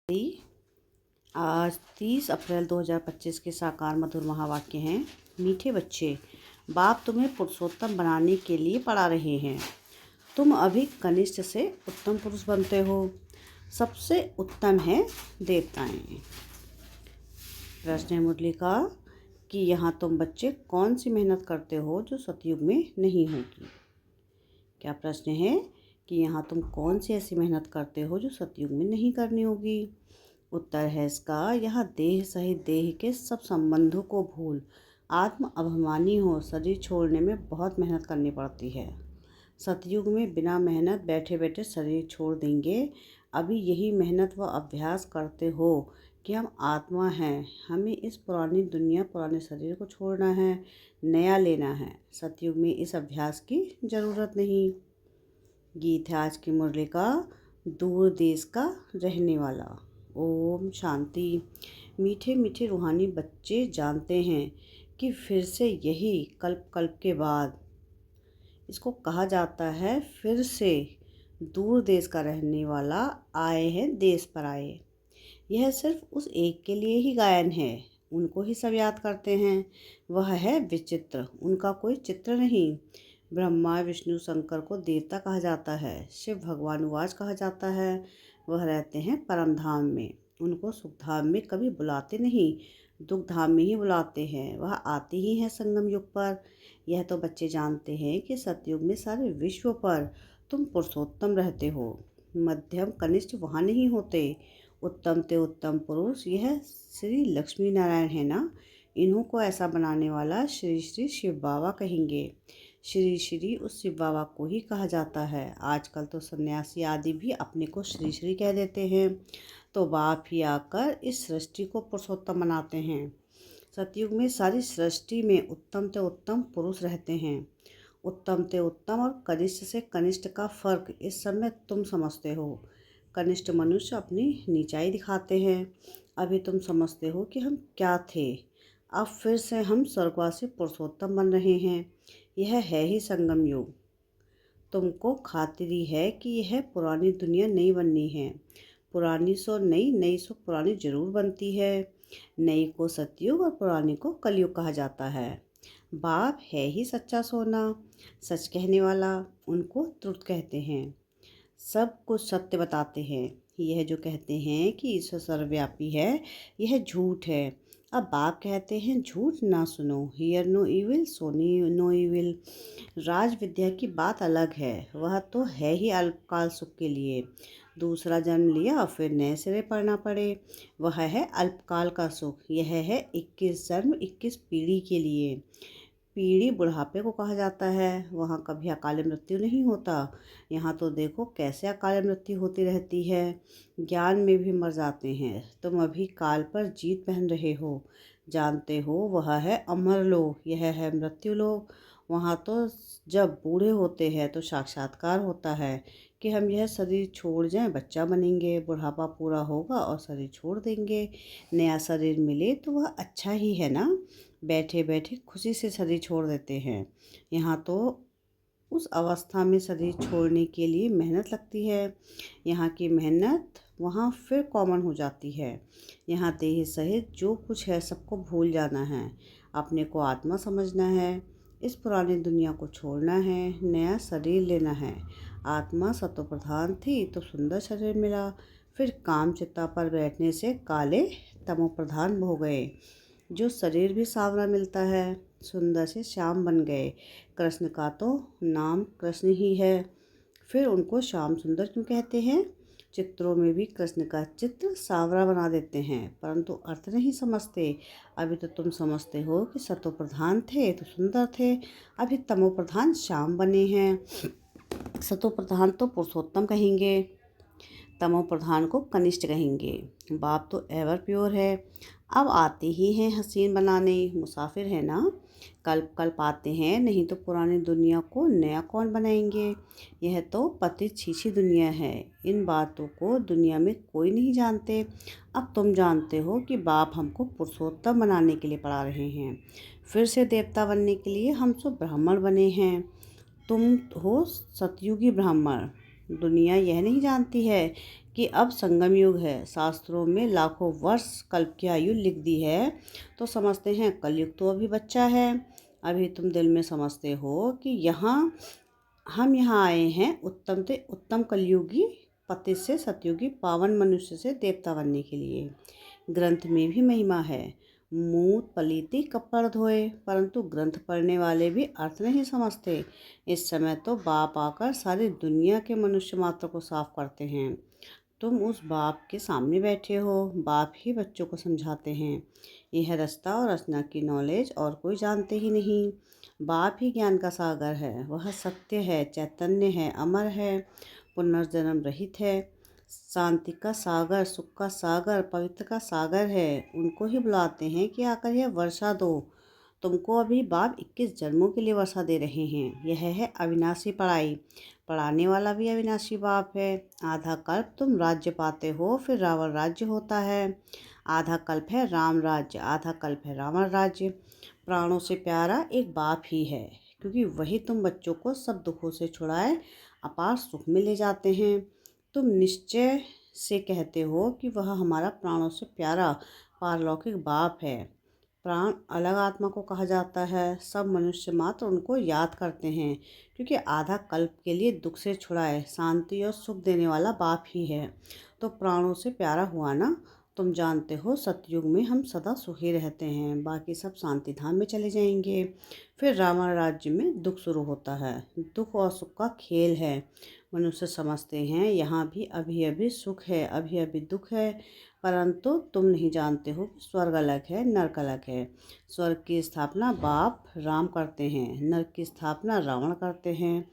आज 30 अप्रैल 2025 के साकार मधुर महावाक्य हैं। मीठे बच्चे, बाप तुम्हें पुरुषोत्तम बनाने के लिए पढ़ा रहे हैं। तुम अभी कनिष्ठ से उत्तम पुरुष बनते हो। सबसे उत्तम है देवताएं। प्रश्न है मुरली का कि यहाँ तुम बच्चे कौन सी मेहनत करते हो जो सतयुग में नहीं होगी। क्या प्रश्न है कि यहाँ तुम कौन सी ऐसी मेहनत करते हो जो सतयुग में नहीं करनी होगी। उत्तर है इसका, यहाँ देह सहित देह के सब संबंधों को भूल आत्म अभिमानी हो शरीर छोड़ने में बहुत मेहनत करनी पड़ती है। सतयुग में बिना मेहनत बैठे बैठे शरीर छोड़ देंगे। अभी यही मेहनत व अभ्यास करते हो कि हम आत्मा हैं, हमें इस पुरानी दुनिया पुराने शरीर को छोड़ना है, नया लेना है। सतयुग में इस अभ्यास की ज़रूरत नहीं। गीत है आज की मुरली का, दूर देश का रहने वाला। ओम शांति। मीठे मीठे रूहानी बच्चे जानते हैं कि फिर से यही कल्प कल्प के बाद इसको कहा जाता है, फिर से दूर देश का रहने वाला आए हैं देश पर आए। यह सिर्फ उस एक के लिए ही गायन है, उनको ही सब याद करते हैं। वह है विचित्र, उनका कोई चित्र नहीं। ब्रह्मा विष्णु शंकर को देवता कहा जाता है, शिव भगवान उवाच कहा जाता है। वह रहते हैं परम धाम में, उनको सुख धाम में कभी बुलाते नहीं, दुख धाम में ही बुलाते हैं। वह आते ही हैं संगम युग पर। यह तो बच्चे जानते हैं कि सतयुग में सारे विश्व पर तुम पुरुषोत्तम रहते हो। मध्यम कनिष्ठ वहाँ नहीं होते। उत्तम ते उत्तम पुरुष यह श्री लक्ष्मी नारायण है ना, इन्हों को ऐसा बनाने वाला श्री श्री शिव बाबा कहेंगे। श्री श्री उस शिव बाबा को ही कहा जाता है। आजकल तो सन्यासी आदि भी अपने को श्री श्री कह देते हैं, तो बाप ही आकर इस सृष्टि को पुरुषोत्तम बनाते हैं। सतयुग में सारी सृष्टि में उत्तम ते उत्तम पुरुष रहते हैं। उत्तम ते उत्तम और कनिष्ठ से कनिष्ठ का फर्क इस समय तुम समझते हो। कनिष्ठ मनुष्य अपनी नीचाई दिखाते हैं। अभी तुम समझते हो कि हम क्या थे, अब फिर से हम स्वर्गवासी पुरुषोत्तम बन रहे हैं। यह है ही संगम युग। तुमको खातिरी है कि यह पुरानी दुनिया नहीं बननी है। पुरानी सो नई, नई सो पुरानी जरूर बनती है। नई को सतयुग और पुरानी को कलयुग कहा जाता है। बाप है ही सच्चा सोना, सच कहने वाला, उनको त्रुट कहते हैं। सब कुछ सत्य बताते हैं। यह जो कहते हैं कि ईश्वर सर्वव्यापी है, यह झूठ है। अब बाप कहते हैं झूठ ना सुनो, hear no evil see no evil. Raj Vidya की बात अलग है, वह तो है ही अल्पकाल सुख के लिए। दूसरा जन्म लिया फिर नए सिरे पढ़ना पड़े, वह है अल्पकाल का सुख। यह है 21 जन्म 21 पीढ़ी के लिए। पीढ़ी बुढ़ापे को कहा जाता है। वहाँ कभी अकाल मृत्यु नहीं होता। यहाँ तो देखो कैसे अकाल मृत्यु होती रहती है। ज्ञान में भी मर जाते हैं। तुम अभी काल पर जीत पहन रहे हो। जानते हो वह है अमर लोक, यह है मृत्यु लोक। वहाँ तो जब बूढ़े होते हैं तो साक्षात्कार होता है कि हम यह शरीर छोड़ जाएं, बच्चा बनेंगे, बुढ़ापा पूरा होगा और शरीर छोड़ देंगे। नया शरीर मिले तो वह अच्छा ही है ना। बैठे बैठे खुशी से शरीर छोड़ देते हैं। यहाँ तो उस अवस्था में शरीर छोड़ने के लिए मेहनत लगती है। यहाँ की मेहनत वहाँ फिर कॉमन हो जाती है। यहाँ देह सहित जो कुछ है सबको भूल जाना है, अपने को आत्मा समझना है, इस पुरानी दुनिया को छोड़ना है, नया शरीर लेना है। आत्मा सत्व प्रधान थी तो सुंदर शरीर मिला, फिर काम चिता पर बैठने से काले तमो प्रधान हो गए। जो शरीर भी सांवरा मिलता है, सुंदर से श्याम बन गए। कृष्ण का तो नाम कृष्ण ही है, फिर उनको श्याम सुंदर क्यों कहते हैं। चित्रों में भी कृष्ण का चित्र सांवरा बना देते हैं, परंतु अर्थ नहीं समझते। अभी तो तुम समझते हो कि सतो प्रधान थे तो सुंदर थे, अभी तमो प्रधान श्याम बने हैं। सतो प्रधान तो पुरुषोत्तम कहेंगे, तमो प्रधान को कनिष्ठ कहेंगे। बाप तो एवर प्योर है, अब आते ही हैं हसीन बनाने, मुसाफिर है ना। कल्प कल्प आते हैं, नहीं तो पुरानी दुनिया को नया कौन बनाएंगे। यह तो पतित छीछी दुनिया है। इन बातों को दुनिया में कोई नहीं जानते। अब तुम जानते हो कि बाप हमको पुरुषोत्तम बनाने के लिए पढ़ा रहे हैं। फिर से देवता बनने के लिए हम सब ब्राह्मण बने हैं। तुम हो सतयुगी ब्राह्मण। दुनिया यह नहीं जानती है कि अब संगम युग है। शास्त्रों में लाखों वर्ष कल्प की आयु लिख दी है, तो समझते हैं कलयुग तो अभी बच्चा है। अभी तुम दिल में समझते हो कि हम यहाँ आए हैं उत्तम से उत्तम कलयुगी, पति से सतयुगी, पावन मनुष्य से देवता बनने के लिए। ग्रंथ में भी महिमा है। मूत पलीती कपड़ धोए, परंतु ग्रंथ पढ़ने वाले भी अर्थ नहीं समझते। इस समय तो बाप आकर सारी दुनिया के मनुष्य मात्र को साफ करते हैं। तुम उस बाप के सामने बैठे हो, बाप ही बच्चों को समझाते हैं। यह रचना और रचना की नॉलेज और कोई जानते ही नहीं। बाप ही ज्ञान का सागर है। वह सत्य है, चैतन्य है, अमर है, पुनर्जन्म रहित है, शांति का सागर, सुख का सागर, पवित्र का सागर है। उनको ही बुलाते हैं कि आकर यह वर्षा दो। तुमको अभी बाप 21 जन्मों के लिए वर्षा दे रहे हैं। यह है अविनाशी पढ़ाई। पढ़ाने वाला भी अविनाशी बाप है। आधा कल्प तुम राज्य पाते हो, फिर रावण राज्य होता है। आधा कल्प है राम राज्य, आधा कल्प है रावण राज्य। प्राणों से प्यारा एक बाप ही है, क्योंकि वही तुम बच्चों को सब दुखों से छुड़ाए अपार सुख में ले जाते हैं। तुम निश्चय से कहते हो कि वह हमारा प्राणों से प्यारा पारलौकिक बाप है। प्राण अलग आत्मा को कहा जाता है। सब मनुष्य मात्र उनको याद करते हैं, क्योंकि आधा कल्प के लिए दुख से छुड़ाए शांति और सुख देने वाला बाप ही है। तो प्राणों से प्यारा हुआ ना। तुम जानते हो सतयुग में हम सदा सुखी रहते हैं, बाकी सब शांति धाम में चले जाएंगे। फिर रावण राज्य में दुख शुरू होता है। दुख और सुख का खेल है। मनुष्य समझते हैं यहाँ भी अभी अभी सुख है, अभी अभी दुख है, परंतु तुम नहीं जानते हो कि स्वर्ग अलग है, नरक अलग है। स्वर्ग की स्थापना बाप राम करते हैं, नरक की स्थापना रावण करते हैं,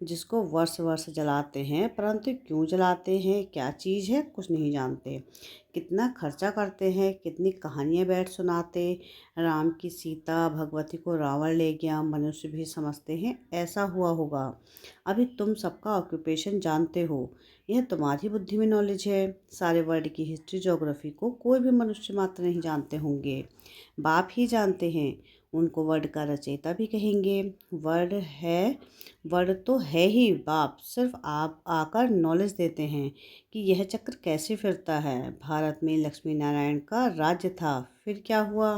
जिसको वर्ष वर्ष जलाते हैं। परंतु क्यों जलाते हैं, क्या चीज़ है, कुछ नहीं जानते। कितना खर्चा करते हैं, कितनी कहानियाँ बैठ सुनाते। राम की सीता भगवती को रावण ले गया, मनुष्य भी समझते हैं ऐसा हुआ होगा। अभी तुम सबका ऑक्यूपेशन जानते हो, यह तुम्हारी बुद्धि में नॉलेज है। सारे वर्ल्ड की हिस्ट्री ज्योग्राफी को कोई भी मनुष्य मात्र नहीं जानते होंगे, बाप ही जानते हैं। उनको वर्ड का रचयिता भी कहेंगे। वर्ड तो है ही, बाप सिर्फ आप आकर नॉलेज देते हैं कि यह चक्र कैसे फिरता है। भारत में लक्ष्मी नारायण का राज्य था, फिर क्या हुआ?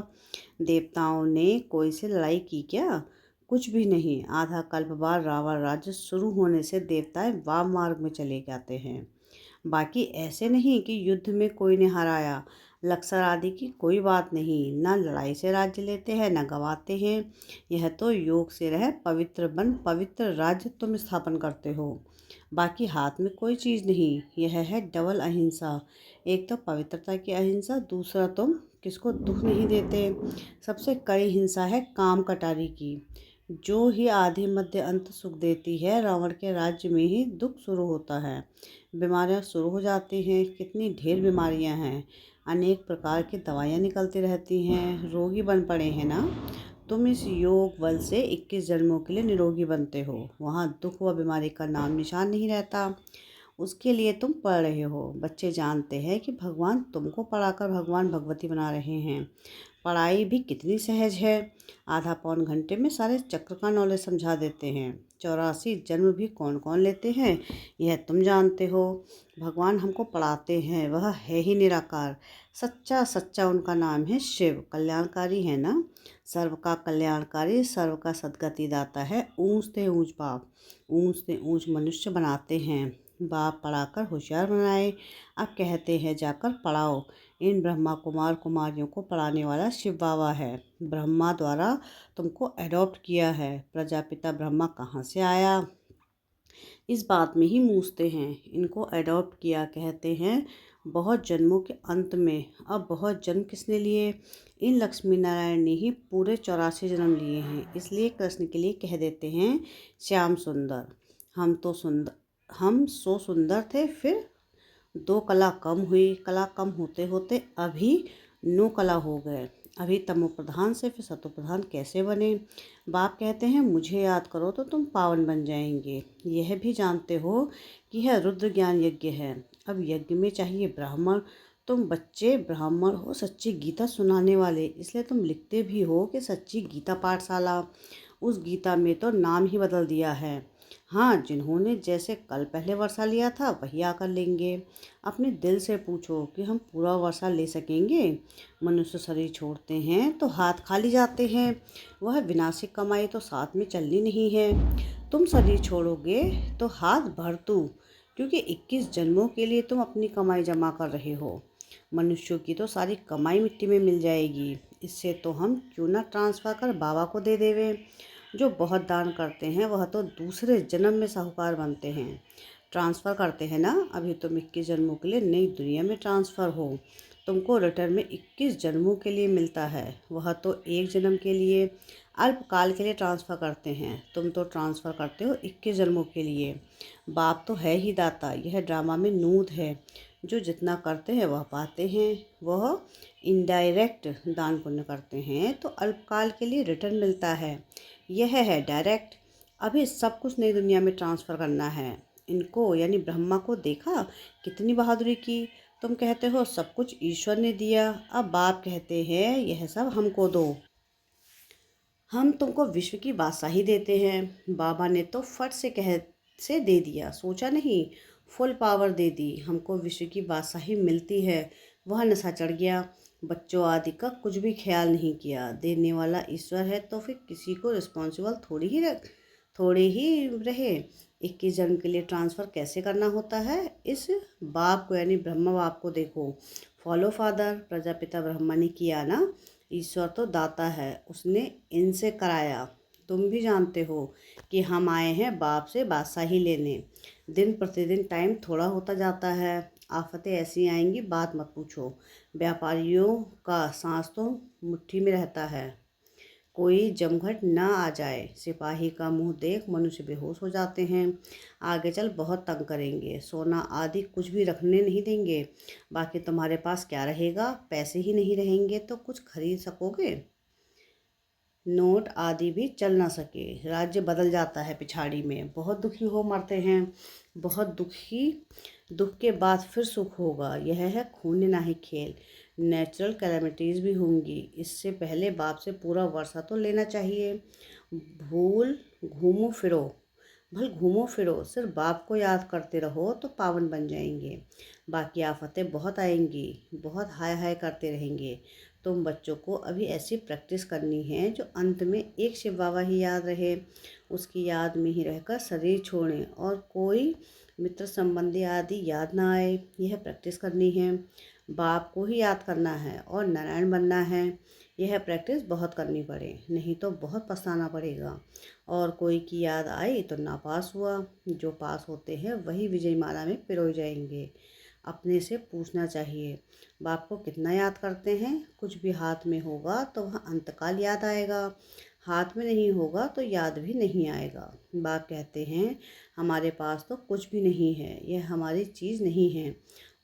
देवताओं ने कोई से लड़ाई की क्या? कुछ भी नहीं। आधा कल्प बाद रावण राज्य शुरू होने से देवताएं वाम मार्ग में चले जाते हैं। बाकी ऐसे नहीं कि युद्ध में कोई ने हराया। लक्सर आदि की कोई बात नहीं, ना लड़ाई से राज्य लेते हैं ना गवाते हैं। यह तो योग से रह पवित्र बन पवित्र राज्य तुम स्थापन करते हो। बाकी हाथ में कोई चीज़ नहीं। यह है डबल अहिंसा। एक तो पवित्रता की अहिंसा, दूसरा तुम किसको दुख नहीं देते। सबसे कड़ी हिंसा है काम कटारी की, जो ही आदि मध्य अंत सुख देती है। रावण के राज्य में ही दुख शुरू होता है, बीमारियां शुरू हो जाती हैं। कितनी ढेर बीमारियां हैं, अनेक प्रकार की दवाइयां निकलती रहती हैं, रोगी बन पड़े हैं ना। तुम इस योग बल से 21 जन्मों के लिए निरोगी बनते हो। वहाँ दुख व बीमारी का नाम निशान नहीं रहता। उसके लिए तुम पढ़ रहे हो। बच्चे जानते हैं कि भगवान तुमको पढ़ाकर भगवान भगवती बना रहे हैं। पढ़ाई भी कितनी सहज है। आधा पौन घंटे में सारे चक्र का नॉलेज समझा देते हैं। 84 जन्म भी कौन कौन लेते हैं, यह तुम जानते हो। भगवान हमको पढ़ाते हैं, वह है ही निराकार। सच्चा सच्चा उनका नाम है शिव। कल्याणकारी है ना, सर्व का कल्याणकारी, सर्व का सद्गति दाता है। ऊंच से ऊंच बाप, ऊंच से ऊंच मनुष्य बनाते हैं। बाप पढ़ाकर होशियार बनाए। अब कहते हैं जाकर पढ़ाओ। इन ब्रह्मा कुमार कुमारियों को पढ़ाने वाला शिव बाबा है। ब्रह्मा द्वारा तुमको अडॉप्ट किया है। प्रजापिता ब्रह्मा कहाँ से आया, इस बात में ही मूझते हैं। इनको अडॉप्ट किया कहते हैं बहुत जन्मों के अंत में। अब बहुत जन्म किसने लिए? इन लक्ष्मी नारायण ने ही पूरे 84 जन्म लिए हैं। इसलिए कृष्ण के लिए कह देते हैं श्याम सुंदर। हम सो सुंदर थे, फिर 2 कला कम हुई। कला कम होते होते अभी 9 कला हो गए। अभी तमो प्रधान से फिर सतो प्रधान कैसे बने? बाप कहते हैं मुझे याद करो तो तुम पावन बन जाएंगे। यह भी जानते हो कि यह रुद्र ज्ञान यज्ञ है। अब यज्ञ में चाहिए ब्राह्मण। तुम बच्चे ब्राह्मण हो, सच्ची गीता सुनाने वाले, इसलिए तुम लिखते भी हो कि सच्ची गीता पाठशाला। उस गीता में तो नाम ही बदल दिया है। हाँ, जिन्होंने जैसे कल पहले वर्षा लिया था वही आकर लेंगे। अपने दिल से पूछो कि हम पूरा वर्षा ले सकेंगे। मनुष्य शरीर छोड़ते हैं तो हाथ खाली जाते हैं। वह विनाशिक कमाई तो साथ में चलनी नहीं है। तुम शरीर छोड़ोगे तो हाथ भर तू, क्योंकि 21 जन्मों के लिए तुम अपनी कमाई जमा कर रहे हो। मनुष्यों की तो सारी कमाई मिट्टी में मिल जाएगी। इससे तो हम क्यों ना ट्रांसफर कर बाबा को दे देवे। जो बहुत दान करते हैं वह तो दूसरे जन्म में साहूकार बनते हैं। ट्रांसफ़र करते हैं ना, अभी तुम 21 जन्मों के लिए नई दुनिया में ट्रांसफ़र हो। तुमको रिटर्न में 21 जन्मों के लिए मिलता है। वह तो एक जन्म के लिए अल्पकाल के लिए ट्रांसफ़र करते हैं। तुम तो ट्रांसफ़र करते हो 21 जन्मों के लिए। बाप तो है ही दाता। यह ड्रामा में नूद है। जो जितना करते हैं वह पाते हैं। वह इनडायरेक्ट दान पुण्य करते हैं तो अल्पकाल के लिए रिटर्न मिलता है। यह है डायरेक्ट। अभी सब कुछ नई दुनिया में ट्रांसफ़र करना है। इनको यानी ब्रह्मा को देखा कितनी बहादुरी की। तुम कहते हो सब कुछ ईश्वर ने दिया, अब बाप कहते हैं यह सब हमको दो। हम तुमको विश्व की बादशाही देते हैं। बाबा ने तो फट से दे दिया, सोचा नहीं, फुल पावर दे दी। हमको विश्व की बादशाही मिलती है। वह नशा चढ़ गया। बच्चों आदि का कुछ भी ख्याल नहीं किया। देने वाला ईश्वर है तो फिर किसी को रिस्पॉन्सिबल थोड़े ही रहे। 21 जन्म के लिए ट्रांसफ़र कैसे करना होता है, इस बाप को यानी ब्रह्मा बाप को देखो। फॉलो फादर, प्रजापिता ब्रह्मा ने किया ना। ईश्वर तो दाता है, उसने इनसे कराया। तुम भी जानते हो कि हम आए हैं बाप से बादशाही लेने। दिन प्रतिदिन टाइम थोड़ा होता जाता है। आफतें ऐसी आएंगी बात मत पूछो। व्यापारियों का सांस तो मुट्ठी में रहता है। कोई जमघट ना आ जाए। सिपाही का मुंह देख मनुष्य बेहोश हो जाते हैं। आगे चल बहुत तंग करेंगे। सोना आदि कुछ भी रखने नहीं देंगे। बाकी तुम्हारे पास क्या रहेगा? पैसे ही नहीं रहेंगे तो कुछ खरीद सकोगे? नोट आदि भी चल ना सके। राज्य बदल जाता है पिछाड़ी में। बहुत दुखी हो मरते हैं। बहुत दुखी। दुख के बाद फिर सुख होगा। यह है खून ना ही खेल। नेचुरल कैलेमिटीज़ भी होंगी। इससे पहले बाप से पूरा वर्षा तो लेना चाहिए। भूल घूमो फिरो घूमो फिरो सिर्फ बाप को याद करते रहो तो पावन बन जाएंगे। बाकी आफतें बहुत आएंगी। बहुत हाय हाय करते रहेंगे। तुम बच्चों को अभी ऐसी प्रैक्टिस करनी है जो अंत में एक शिव बाबा ही याद रहे। उसकी याद में ही रहकर शरीर छोड़ें और कोई मित्र संबंधी आदि याद ना आए। यह प्रैक्टिस करनी है। बाप को ही याद करना है और नारायण बनना है। यह प्रैक्टिस बहुत करनी पड़े, नहीं तो बहुत पछताना पड़ेगा। और कोई की याद आई तो नापास हुआ। जो पास होते हैं वही विजय माला में पिरोए जाएंगे। अपने से पूछना चाहिए, बाप को कितना याद करते हैं? कुछ भी हाथ में होगा तो वह अंतकाल याद आएगा। हाथ में नहीं होगा तो याद भी नहीं आएगा। बाप कहते हैं हमारे पास तो कुछ भी नहीं है, यह हमारी चीज़ नहीं है।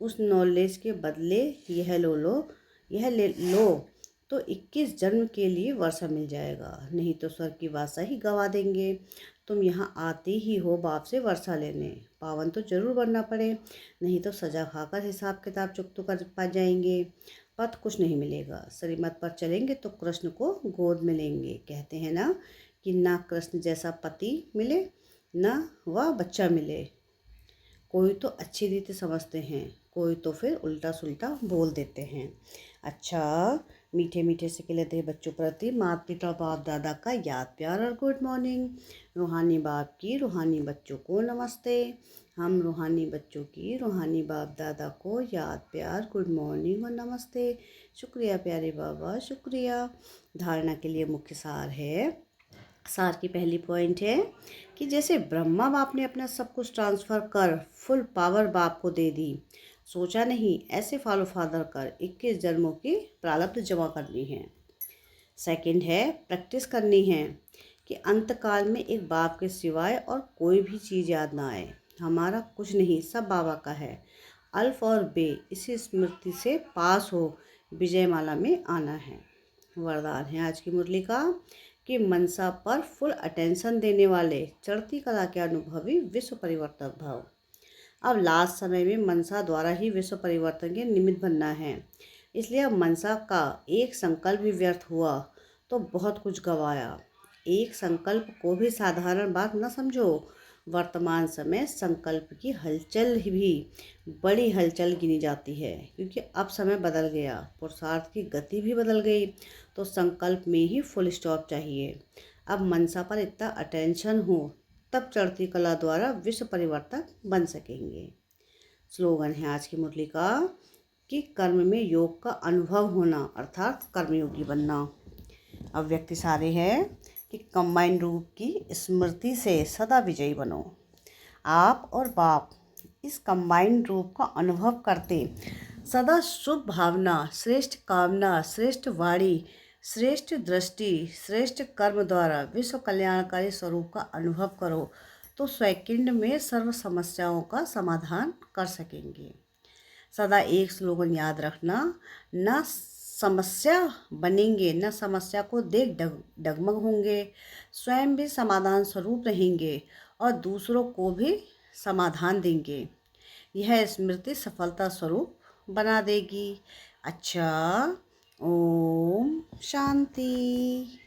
उस नॉलेज के बदले यह ले लो तो 21 जन्म के लिए वर्षा मिल जाएगा। नहीं तो स्वर्ग की बादशाही गवा देंगे। तुम यहाँ आते ही हो बाप से वर्षा लेने। पावन तो जरूर बनना पड़े, नहीं तो सजा खाकर हिसाब किताब चुकतो कर पा जाएंगे। पथ कुछ नहीं मिलेगा। श्रीमत पर चलेंगे तो कृष्ण को गोद में लेंगे। कहते हैं ना कि ना कृष्ण जैसा पति मिले ना वह बच्चा मिले। कोई तो अच्छी रीति समझते हैं, कोई तो फिर उल्टा सुल्टा बोल देते हैं। अच्छा, मीठे मीठे से खिलते बच्चों प्रति माता पिता बाप दादा का याद प्यार और गुड मॉर्निंग। रूहानी बाप की रूहानी बच्चों को नमस्ते। हम रूहानी बच्चों की रूहानी बाप दादा को याद प्यार गुड मॉर्निंग और नमस्ते। शुक्रिया प्यारे बाबा, शुक्रिया। धारणा के लिए मुख्य सार की पहली पॉइंट है कि जैसे ब्रह्मा बाप ने अपना सब कुछ ट्रांसफ़र कर फुल पावर बाप को दे दी, सोचा नहीं, ऐसे फॉलो फादर कर 21 जन्मों की प्रारब्ध जमा करनी है। सेकंड है प्रैक्टिस करनी है कि अंतकाल में एक बाप के सिवाय और कोई भी चीज़ याद ना आए। हमारा कुछ नहीं, सब बाबा का है। अल्फ और बे इसी स्मृति से पास हो विजय माला में आना है। वरदान है आज की मुरली का कि मनसा पर फुल अटेंशन देने वाले चढ़ती कला के अनुभवी विश्व परिवर्तक भव। अब लास्ट समय में मनसा द्वारा ही विश्व परिवर्तन के निमित्त बनना है। इसलिए अब मनसा का एक संकल्प भी व्यर्थ हुआ तो बहुत कुछ गवाया। एक संकल्प को भी साधारण बात न समझो। वर्तमान समय संकल्प की हलचल भी बड़ी हलचल गिनी जाती है, क्योंकि अब समय बदल गया, पुरुषार्थ की गति भी बदल गई, तो संकल्प में ही फुल स्टॉप चाहिए। अब मनसा पर इतना अटेंशन हो, तब चढ़ती कला द्वारा विश्व परिवर्तक बन सकेंगे। स्लोगन है आज की मुरली का कि कर्म में योग का अनुभव होना, अर्थात कर्मयोगी बनना। अब व्यक्ति सारे है कि कंबाइन रूप की स्मृति से सदा विजयी बनो। आप और बाप इस कंबाइन रूप का अनुभव करते सदा शुभ भावना, श्रेष्ठ कामना, श्रेष्ठ वाणी, श्रेष्ठ दृष्टि, श्रेष्ठ कर्म द्वारा विश्व कल्याणकारी स्वरूप का अनुभव करो, तो सेकंड में सर्व समस्याओं का समाधान कर सकेंगे। सदा एक स्लोगन याद रखना, न समस्या बनेंगे, न समस्या को देख डगमग होंगे, स्वयं भी समाधान स्वरूप रहेंगे और दूसरों को भी समाधान देंगे। यह स्मृति सफलता स्वरूप बना देगी। अच्छा, ओम शांति।